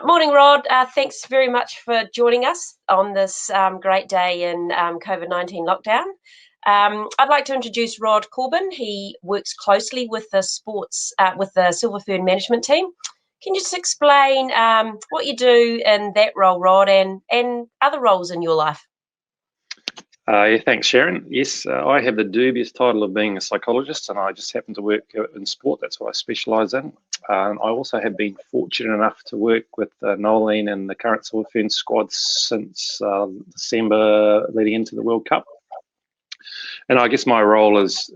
Morning, Rod. Thanks very much for joining us on this great day in COVID-19 lockdown. I'd like to introduce Rod Corban. He works closely with the Silver Fern management team. Can you just explain what you do in that role, Rod, and other roles in your life? Yeah, thanks, Sharon. Yes, I have the dubious title of being a psychologist, and I just happen to work in sport. That's what I specialise in. I also have been fortunate enough to work with Nolene and the current Silver Ferns squad since December leading into the World Cup. And I guess my role is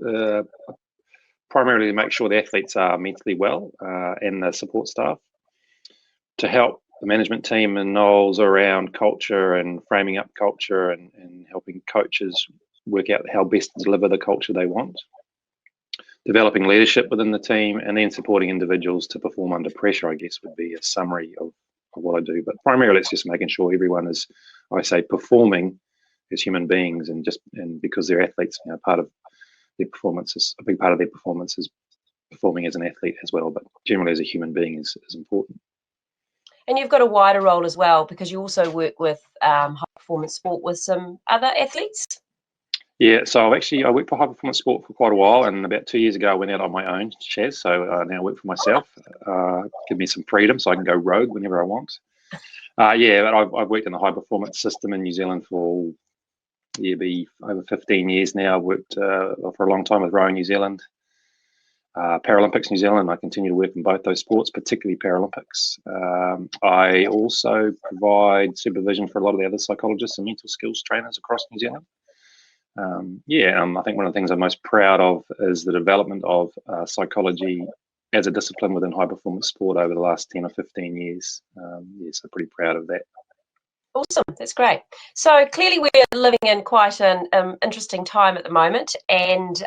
primarily to make sure the athletes are mentally well and the support staff to help the management team and Knowles around culture and framing up culture and helping coaches work out how best to deliver the culture they want, developing leadership within the team, and then supporting individuals to perform under pressure, I guess, would be a summary of what I do. But primarily it's just making sure everyone is, I say, performing as human beings, and because they're athletes, part of their performance is a big part of their performance is performing as an athlete as well, but generally as a human being is important. And you've got a wider role as well, because you also work with high performance sport with some other athletes. Yeah, so I worked for high performance sport for quite a while, and about 2 years ago I went out on my own, Shaz. So I now work for myself. Give me some freedom so I can go rogue whenever I want. Yeah, but I've worked in the high performance system in New Zealand for over 15 years now. I've worked for a long time with Rowing New Zealand, Paralympics New Zealand. I continue to work in both those sports, particularly Paralympics. I also provide supervision for a lot of the other psychologists and mental skills trainers across New Zealand. I think one of the things I'm most proud of is the development of psychology as a discipline within high performance sport over the last 10 or 15 years. So pretty proud of that. Awesome, that's great. So clearly we're living in quite an interesting time at the moment. And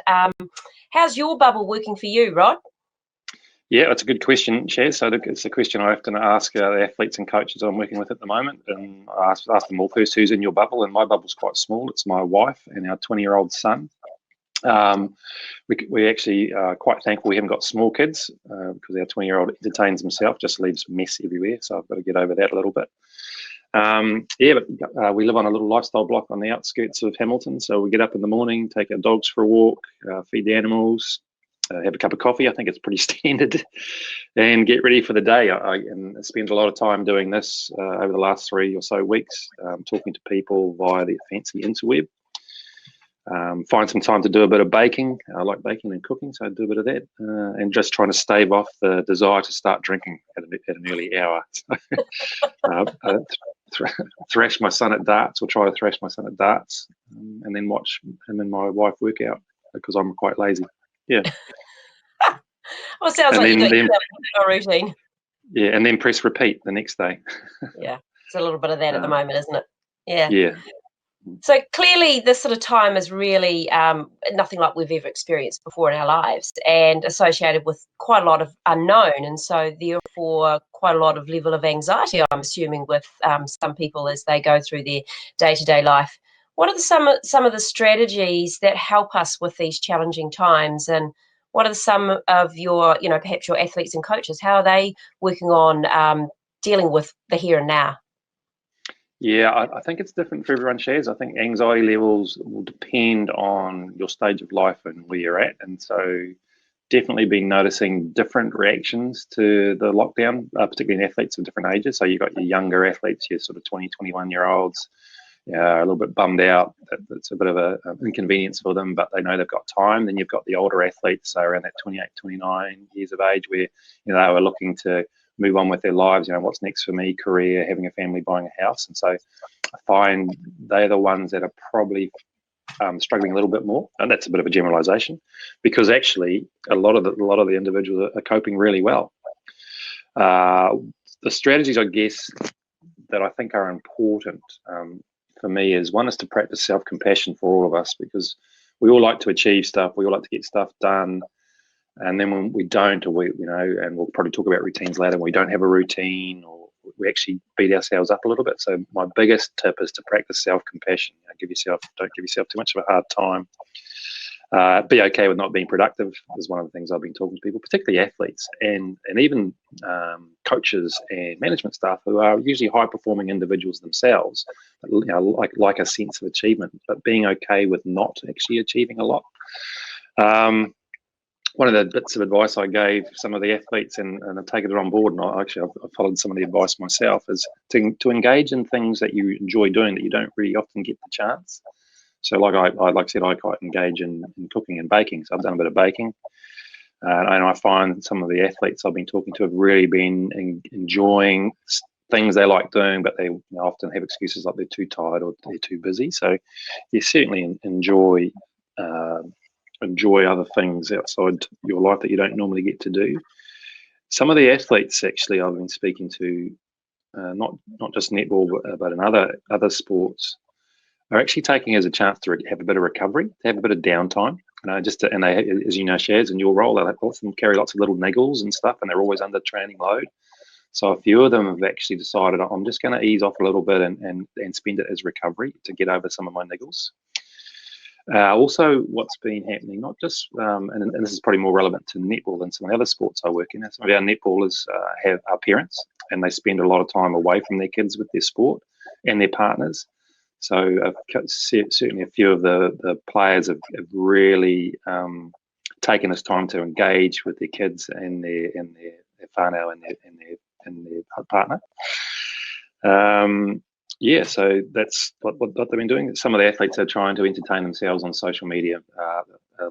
how's your bubble working for you, Rod? Yeah, that's a good question, Shaz. So it's a question I often ask the athletes and coaches I'm working with at the moment. And I ask them all first, who's in your bubble? And my bubble's quite small. It's my wife and our 20-year-old son. We actually are quite thankful we haven't got small kids because our 20-year-old entertains himself, just leaves mess everywhere. So I've got to get over that a little bit. We live on a little lifestyle block on the outskirts of Hamilton. So we get up in the morning, take our dogs for a walk, feed the animals, have a cup of coffee. I think it's pretty standard, and get ready for the day. I spend a lot of time doing this over the last 3 or so weeks, talking to people via the fancy interweb. Find some time to do a bit of baking. I like baking and cooking, so I do a bit of that, and just trying to stave off the desire to start drinking at an early hour. Thrash my son at darts, or try to thrash my son at darts, and then watch him and my wife work out because I'm quite lazy. Yeah. Well, it sounds like you've got your routine. Yeah, and then press repeat the next day. Yeah, it's a little bit of that at the moment, isn't it? Yeah. Yeah. So clearly this sort of time is really nothing like we've ever experienced before in our lives, and associated with quite a lot of unknown, and so therefore quite a lot of level of anxiety, I'm assuming, with some people as they go through their day-to-day life. What are some of the strategies that help us with these challenging times, and what are some of your, perhaps your athletes and coaches, how are they working on dealing with the here and now? Yeah, I think it's different for everyone, Shaz. I think anxiety levels will depend on your stage of life and where you're at. And so definitely been noticing different reactions to the lockdown, particularly in athletes of different ages. So you've got your younger athletes, your sort of 20, 21-year-olds, a little bit bummed out. It's a bit of an inconvenience for them, but they know they've got time. Then you've got the older athletes, so around that 28, 29 years of age, where they are looking to move on with their lives. What's next for me? Career, having a family, buying a house. And so I find they're the ones that are probably struggling a little bit more. And that's a bit of a generalization, because actually a lot of the individuals are coping really well. The strategies, I guess, that I think are important for me is, one is to practice self-compassion for all of us, because we all like to achieve stuff. We all like to get stuff done. And then when we don't, or and we'll probably talk about routines later, we don't have a routine, or we actually beat ourselves up a little bit. So my biggest tip is to practice self-compassion. Don't give yourself too much of a hard time. Be okay with not being productive is one of the things I've been talking to people, particularly athletes and even coaches and management staff who are usually high-performing individuals themselves, like a sense of achievement, but being okay with not actually achieving a lot. One of the bits of advice I gave some of the athletes, and I've taken it on board, and I've followed some of the advice myself, is to engage in things that you enjoy doing that you don't really often get the chance. So like I said, I quite engage in cooking and baking. So I've done a bit of baking. And I find some of the athletes I've been talking to have really been enjoying things they like doing, but they often have excuses like they're too tired or they're too busy. So you certainly enjoy other things outside your life that you don't normally get to do. Some of the athletes actually I've been speaking to, not just netball, but in other sports, are actually taking it as a chance to have a bit of recovery, to have a bit of downtime. And they, as you know, Shaz, in your role, they often carry lots of little niggles and stuff, and they're always under training load. So a few of them have actually decided, I'm just going to ease off a little bit and spend it as recovery to get over some of my niggles. Also, what's been happening, not just, and this is probably more relevant to netball than some of the other sports I work in. Some of our netballers are parents, and they spend a lot of time away from their kids with their sport and their partners. So certainly a few of the players have really taken this time to engage with their kids and their whānau and their partner. So that's what they've been doing. Some of the athletes are trying to entertain themselves on social media,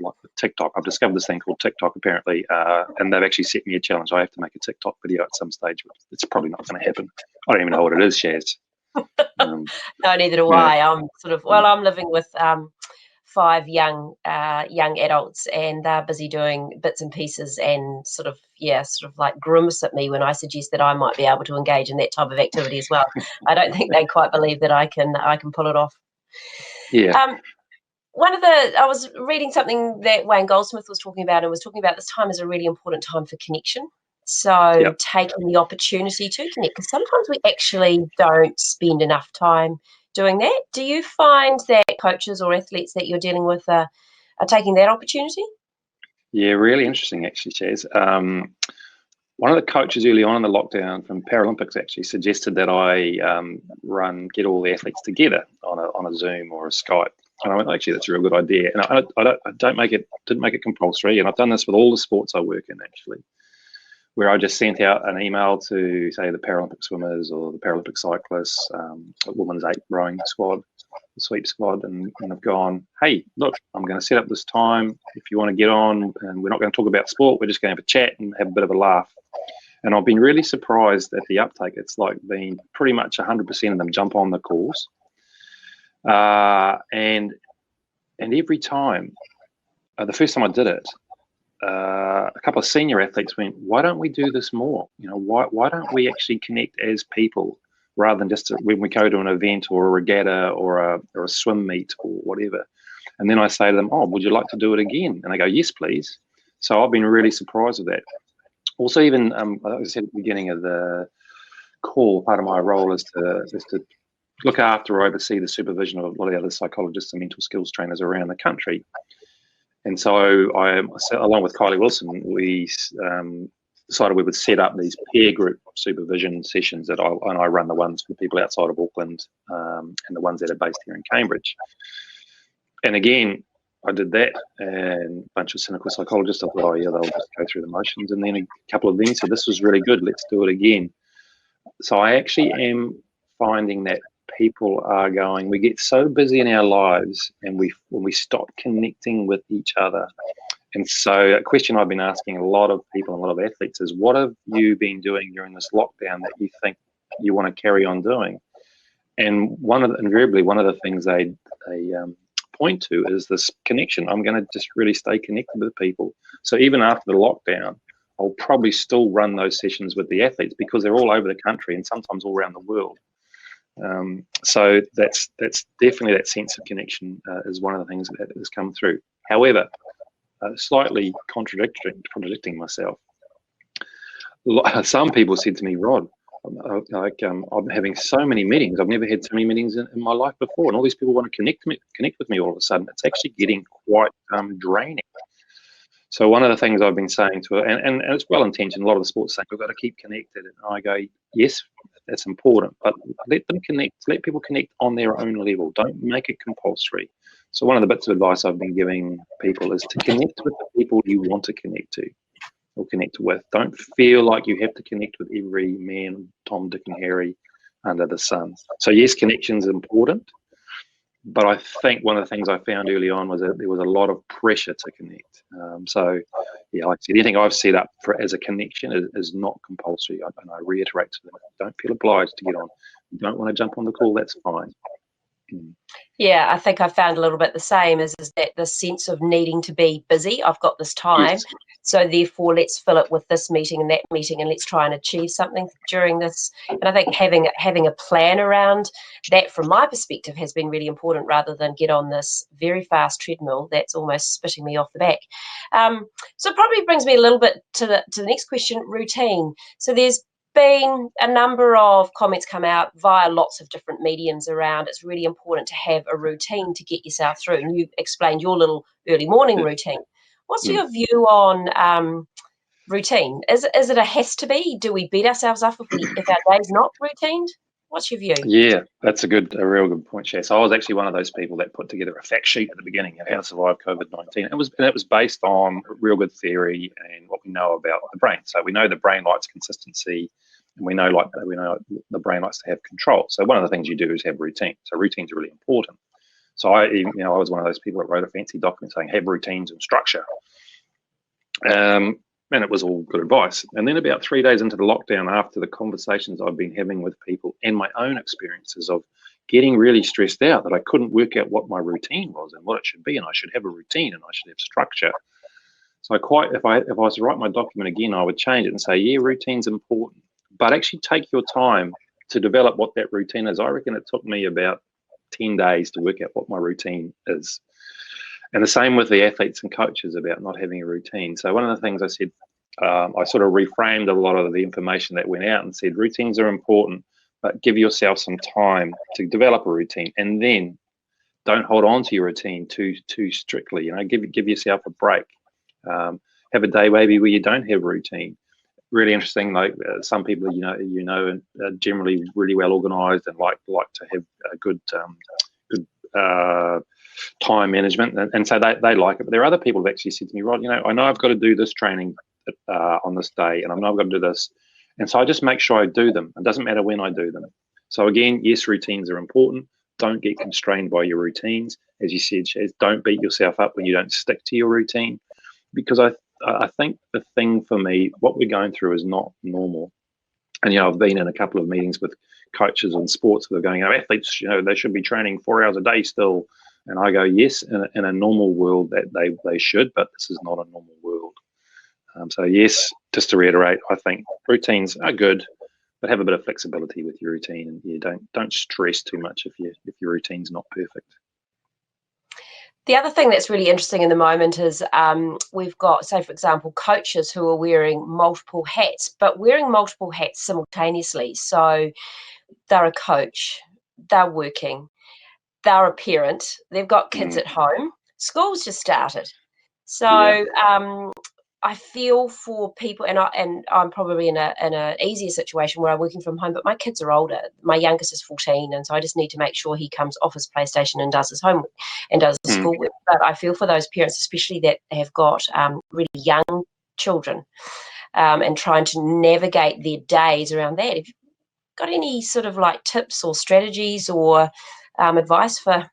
like TikTok. I've discovered this thing called TikTok apparently, and they've actually set me a challenge. I have to make a TikTok video at some stage, but it's probably not going to happen. I don't even know what it is, Shaz. No, neither do I. I'm I'm living with 5 young adults, and they're busy doing bits and pieces, and sort of like grimace at me when I suggest that I might be able to engage in that type of activity as well. I don't think they quite believe that I can pull it off. Yeah. I was reading something that Wayne Goldsmith was talking about, and was talking about this time is a really important time for connection. So taking the opportunity to connect, because sometimes we actually don't spend enough time doing that. Do you find that coaches or athletes that you're dealing with are taking that opportunity? Yeah, really interesting actually, Chaz. One of the coaches early on in the lockdown from Paralympics actually suggested that I get all the athletes together on a Zoom or a Skype. And I went, actually, that's a real good idea. And I didn't make it compulsory. And I've done this with all the sports I work in actually, where I just sent out an email to, say, the Paralympic swimmers or the Paralympic cyclists, the women's 8 rowing squad, the sweep squad, and I've gone, hey, look, I'm going to set up this time. If you want to get on, and we're not going to talk about sport, we're just going to have a chat and have a bit of a laugh. And I've been really surprised at the uptake. It's like been pretty much 100% of them jump on the calls. And every time, the first time I did it, a couple of senior athletes went, why don't we do this more? Why don't we actually connect as people rather than just when we go to an event or a regatta or a swim meet or whatever? And then I say to them, oh, would you like to do it again? And they go, yes, please. So I've been really surprised with that. Also, even, like I said at the beginning of the call, part of my role is to look after or oversee the supervision of a lot of the other psychologists and mental skills trainers around the country. And so along with Kylie Wilson, we decided we would set up these peer group supervision sessions that I run the ones for people outside of Auckland and the ones that are based here in Cambridge. And again, I did that, and a bunch of cynical psychologists, I thought, oh yeah, they'll just go through the motions. And then a couple of them said, this was really good, let's do it again. So I actually am finding that people are going, we get so busy in our lives, and when we stop connecting with each other. And so a question I've been asking a lot of people, a lot of athletes, is what have you been doing during this lockdown that you think you want to carry on doing? And invariably one of the things they point to is this connection. I'm going to just really stay connected with people. So even after the lockdown, I'll probably still run those sessions with the athletes because they're all over the country and sometimes all around the world. So that's definitely that sense of connection is one of the things that has come through. However, slightly contradicting myself. Some people said to me, Rod, I'm having so many meetings. I've never had so many meetings in my life before, and all these people want to connect with me all of a sudden. It's actually getting quite draining. So one of the things I've been saying to her, and it's well intentioned, a lot of the sports saying we've got to keep connected, and I go, yes, that's important, but let them connect. Let people connect on their own level. Don't make it compulsory. So one of the bits of advice I've been giving people is to connect with the people you want to connect to or connect with. Don't feel like you have to connect with every man, Tom, Dick, and Harry under the sun. So yes, connection's important, but I think one of the things I found early on was that there was a lot of pressure to connect. So yeah, like I said, anything I've set up for as a connection is not compulsory. And I reiterate to them, don't feel obliged to get on. You don't want to jump on the call, that's fine. Yeah, I think I found a little bit the same, is that the sense of needing to be busy. I've got this time, Yes. so therefore let's fill it with this meeting and that meeting, and let's try and achieve something during this. And I think having a plan around that, from my perspective, has been really important, rather than get on this very fast treadmill that's almost spitting me off the back. So it probably brings me a little bit to the next question: routine. So there's been a number of comments come out via lots of different mediums around it's really important to have a routine to get yourself through. And you explained your little early morning routine. What's your view on routine? Is it a has to be? Do we beat ourselves up if our day's not routined? What's your view? Yeah, that's a real good point, Shaz. So I was actually one of those people that put together a fact sheet at the beginning of how to survive COVID-19. It was based on real good theory and what we know about the brain. So we know the brain likes consistency, and we know the brain likes to have control. So one of the things you do is have routine. So routines are really important. So I was one of those people that wrote a fancy document saying have routines and structure. And it was all good advice. And then about 3 days into the lockdown, after the conversations I've been having with people and my own experiences of getting really stressed out that I couldn't work out what my routine was and what it should be, and I should have a routine and I should have structure. So if I was to write my document again, I would change it and say, yeah, routine's important, but actually take your time to develop what that routine is. I reckon it took me about 10 days to work out what my routine is. And the same with the athletes and coaches about not having a routine. So one of the things I said, I sort of reframed a lot of the information that went out and said routines are important, but give yourself some time to develop a routine, and then don't hold on to your routine too strictly. Give yourself a break. Have a day maybe where you don't have a routine. Really interesting. Like some people, are generally really well organised and like to have a good time management, and so they like it. But there are other people who've actually said to me, Rod, I know I've got to do this training on this day, and I know I've got to do this, and so I just make sure I do them. It doesn't matter when I do them. So again, yes, routines are important. Don't get constrained by your routines. As you said, Shaz, don't beat yourself up when you don't stick to your routine, because I think the thing for me, what we're going through is not normal. And I've been in a couple of meetings with coaches in sports that are going, athletes, they should be training 4 hours a day still. And I go, yes, in a normal world that they should, but this is not a normal world. So yes, just to reiterate, I think routines are good, but have a bit of flexibility with your routine, and don't stress too much if your routine's not perfect. The other thing that's really interesting in the moment is we've got, say, for example, coaches who are wearing multiple hats, but wearing multiple hats simultaneously. So they're a coach, they're working, they're a parent, they've got kids at home, school's just started. So I feel for people, and I'm probably in an easier situation where I'm working from home, but my kids are older. My youngest is 14, and so I just need to make sure he comes off his PlayStation and does his homework and does his schoolwork. But I feel for those parents, especially that have got really young children, and trying to navigate their days around that. Have you got any sort of like tips or strategies or advice for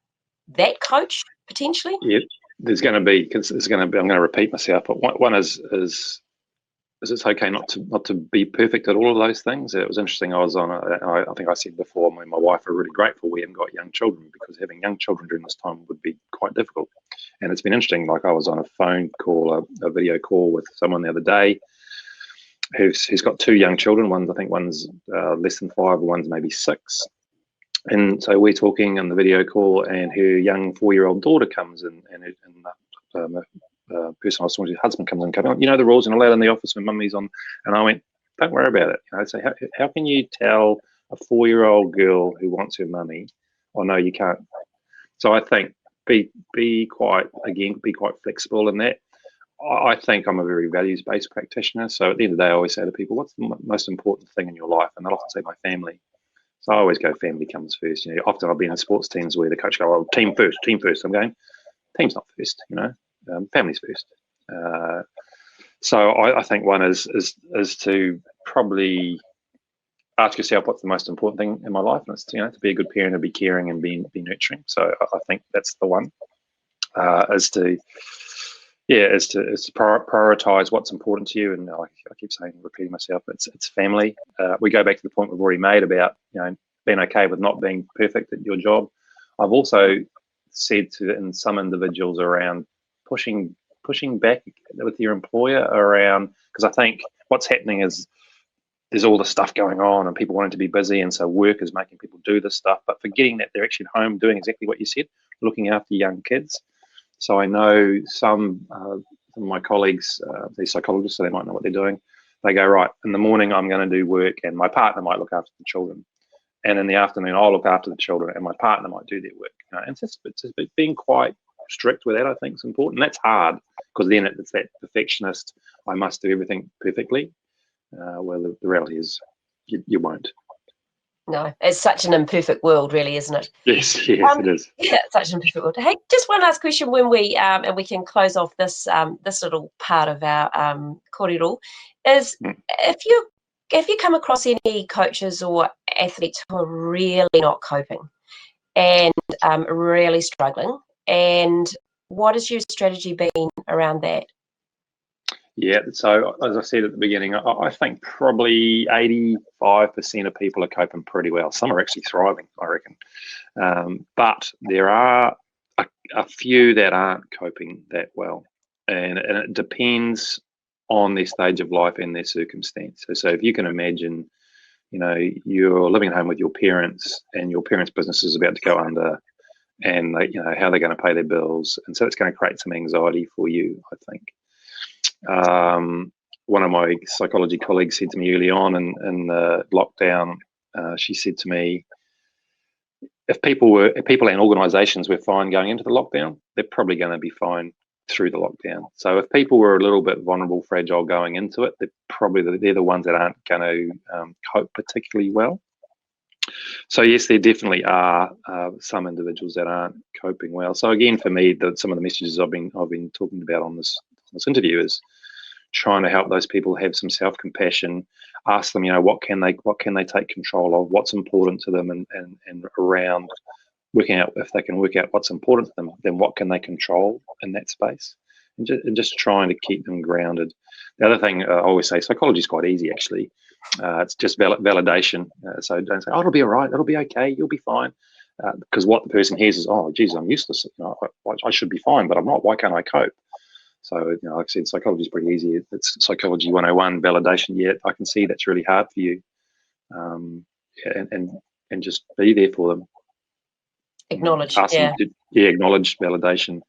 that coach potentially? Yeah, there's going to be, because I'm going to repeat myself, but one is it's okay not to be perfect at all of those things. It was interesting. I was on I think I said before, me and my wife are really grateful we haven't got young children, because having young children during this time would be quite difficult. And it's been interesting. Like I was on a phone call, a video call with someone the other day who's got 2 young children. One's less than 5, one's maybe 6. And so we're talking on the video call, and her young 4-year-old daughter comes in, and the person I was talking to, husband comes in, the rules, and allowed in the office when mummy's on. And I went, don't worry about it. So how can you tell a 4-year-old girl who wants her mummy, oh no, you can't. So I think be quite flexible in that. I think I'm a very values-based practitioner. So at the end of the day, I always say to people, what's the most important thing in your life? And they'll often say my family. So I always go, family comes first. Often I've been in sports teams where the coach go, oh, team first. I'm going, team's not first, family's first. So I think one is to probably ask yourself what's the most important thing in my life, and it's to be a good parent and be caring and be nurturing. So I think that's the one. Is to prioritize what's important to you. And I keep repeating myself, it's family. We go back to the point we've already made about being okay with not being perfect at your job. I've also said in some individuals around pushing back with your employer around, because I think what's happening is there's all this stuff going on and people wanting to be busy, and so work is making people do this stuff, but forgetting that they're actually at home doing exactly what you said, looking after young kids. So I know some of my colleagues, they're psychologists, so they might know what they're doing. They go, right, in the morning I'm going to do work and my partner might look after the children. And in the afternoon I'll look after the children and my partner might do their work. And it's just being quite strict with that, I think, is important. And that's hard because then it's that perfectionist, I must do everything perfectly. Well, the reality is you won't. No, it's such an imperfect world, really, isn't it? Yes, it is. Yeah, it's such an imperfect world. Hey, just one last question when we and we can close off this this little part of our kōrero, is if you come across any coaches or athletes who are really not coping and really struggling, and what has your strategy been around that? Yeah, so as I said at the beginning, I think probably 85% of people are coping pretty well. Some are actually thriving, I reckon. But there are a few that aren't coping that well. And it depends on their stage of life and their circumstance. So if you can imagine, you're living at home with your parents and your parents' business is about to go under, and how they're going to pay their bills. And so it's going to create some anxiety for you, I think. One of my psychology colleagues said to me early on in the lockdown, she said to me, if people and organisations were fine going into the lockdown, they're probably going to be fine through the lockdown. So if people were a little bit vulnerable, fragile going into it, they're the ones that aren't going to cope particularly well. So yes, there definitely are some individuals that aren't coping well. So again, for me, some of the messages I've been talking about on this interview is trying to help those people have some self-compassion, ask them, what can they take control of, what's important to them, and around working out, if they can work out what's important to them, then what can they control in that space, and just trying to keep them grounded. The other thing I always say, psychology is quite easy actually. It's just validation. So don't say, oh, it'll be all right, it'll be okay, you'll be fine. Because what the person hears is, oh, geez, I'm useless. I should be fine, but I'm not. Why can't I cope? So, like I said, psychology is pretty easy. It's psychology 101, validation. Yeah, I can see that's really hard for you. And just be there for them. Acknowledge, acknowledge validation.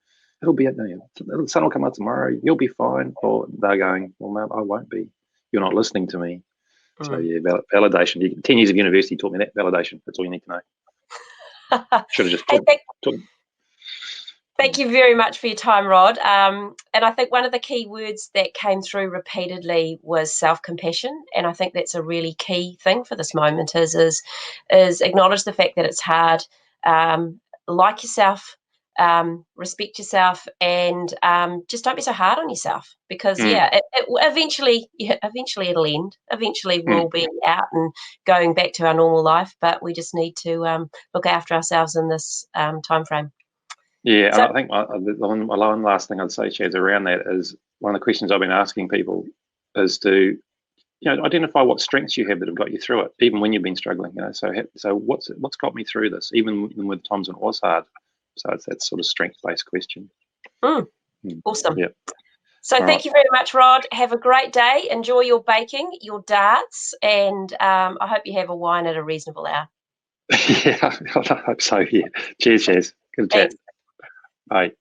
It'll be, the sun will come out tomorrow. You'll be fine. Or they're going, well, no, I won't be. You're not listening to me. So yeah, validation. 10 years of university taught me that. Validation. That's all you need to know. Should have just took. Thank you very much for your time, Rod. And I think one of the key words that came through repeatedly was self-compassion. And I think that's a really key thing for this moment is acknowledge the fact that it's hard, like yourself, respect yourself, and just don't be so hard on yourself, because eventually it'll end. Eventually we'll be out and going back to our normal life, but we just need to look after ourselves in this time frame. Yeah, so, and I think one last thing I'd say, Chaz, around that is one of the questions I've been asking people is to, identify what strengths you have that have got you through it, even when you've been struggling. So what's got me through this, even with times when it was hard. So it's that sort of strength-based question. Awesome. Yeah. So thank you very much, Rod. Have a great day. Enjoy your baking, your darts, and I hope you have a wine at a reasonable hour. Yeah, I hope so. Yeah. Cheers, Chaz. Good chat. Bye.